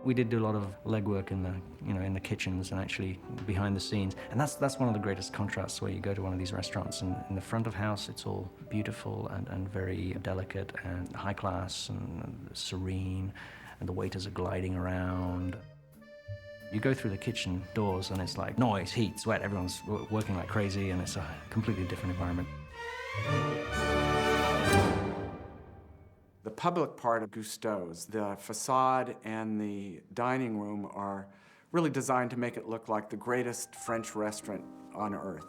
We did do a lot of legwork in the kitchens and actually behind the scenes. And that's one of the greatest contrasts where you go to one of these restaurants and in the front of house, it's all beautiful and very delicate and high class and serene, and the waiters are gliding around. You go through the kitchen doors and it's like noise, heat, sweat, everyone's working like crazy, and it's a completely different environment. The public part of Gusteau's, the facade and the dining room are really designed to make it look like the greatest French restaurant on earth.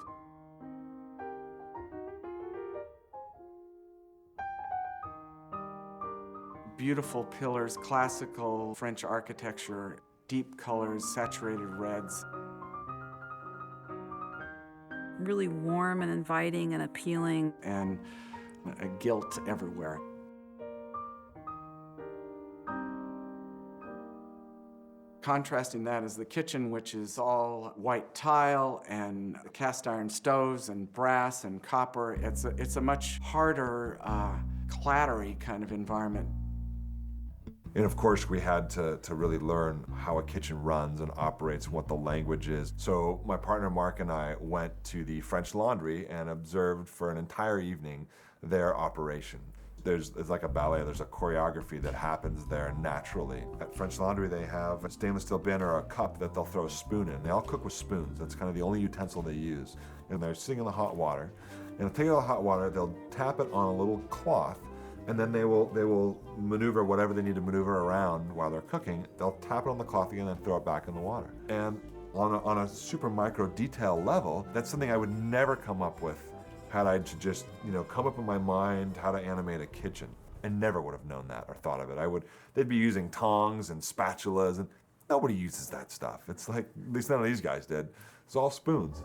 Beautiful pillars, classical French architecture, deep colors, saturated reds. Really warm and inviting and appealing. And gilt everywhere. Contrasting that is the kitchen, which is all white tile and cast iron stoves and brass and copper. It's a much harder, clattery kind of environment. And of course, we had to really learn how a kitchen runs and operates and what the language is. So my partner Mark and I went to the French Laundry and observed for an entire evening their operation. It's like a ballet. There's a choreography that happens there naturally. At French Laundry, they have a stainless steel bin or a cup that they'll throw a spoon in. They all cook with spoons. That's kind of the only utensil they use. And they're sitting in the hot water. And they'll take out the hot water, they'll tap it on a little cloth, and then they will maneuver whatever they need to maneuver around while they're cooking. They'll tap it on the cloth again and throw it back in the water. And on a super micro detail level, that's something I would never come up with had I to just, come up in my mind how to animate a kitchen. I never would have known that or thought of it. They'd be using tongs and spatulas, and nobody uses that stuff. It's like, at least none of these guys did. It's all spoons.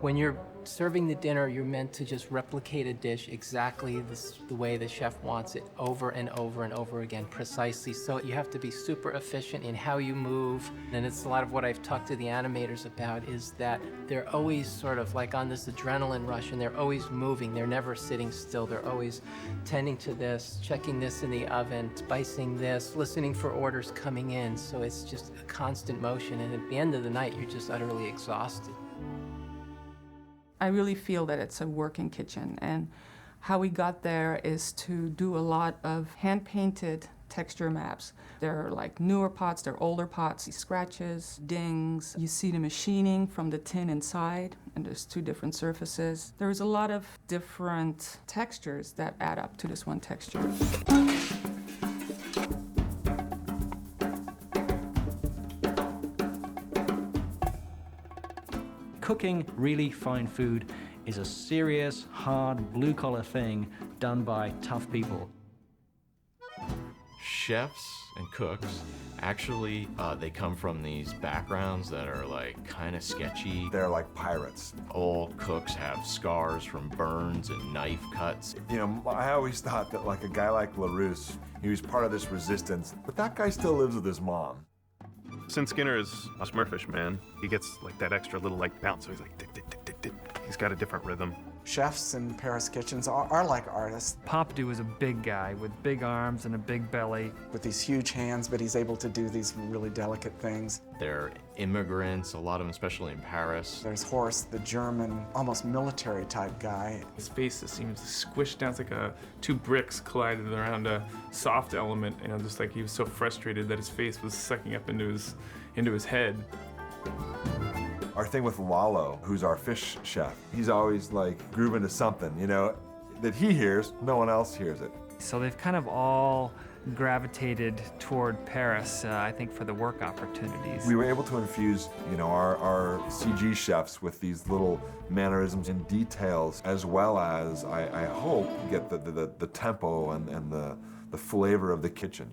When you're serving the dinner, you're meant to just replicate a dish exactly the way the chef wants it over and over and over again, precisely. So you have to be super efficient in how you move. And it's a lot of what I've talked to the animators about, is that they're always sort of like on this adrenaline rush, and they're always moving. They're never sitting still. They're always tending to this, checking this in the oven, spicing this, listening for orders coming in. So it's just a constant motion. And at the end of the night, you're just utterly exhausted. I really feel that it's a working kitchen, and how we got there is to do a lot of hand-painted texture maps. They're like newer pots, they're older pots, scratches, dings. You see the machining from the tin inside, and there's two different surfaces. There's a lot of different textures that add up to this one texture. Cooking really fine food is a serious, hard, blue-collar thing done by tough people. Chefs and cooks, actually, they come from these backgrounds that are like kind of sketchy. They're like pirates. All cooks have scars from burns and knife cuts. I always thought that like a guy like LaRousse, he was part of this resistance, but that guy still lives with his mom. Since Skinner is a Smurfish man, he gets like that extra little like bounce, so he's like tick, tick, tick, tick, tick. He's got a different rhythm. Chefs in Paris kitchens are like artists. Papdu is a big guy with big arms and a big belly. With these huge hands, but he's able to do these really delicate things. They're immigrants, a lot of them, especially in Paris. There's Horst, the German, almost military type guy. His face just seems squished down. It's like two bricks collided around a soft element, just like he was so frustrated that his face was sucking up into his head. Our thing with Lalo, who's our fish chef, he's always like grooving to something, that he hears, no one else hears it. So they've kind of all gravitated toward Paris, I think, for the work opportunities. We were able to infuse, our CG chefs with these little mannerisms and details, as well as, I hope, get the tempo and the flavor of the kitchen.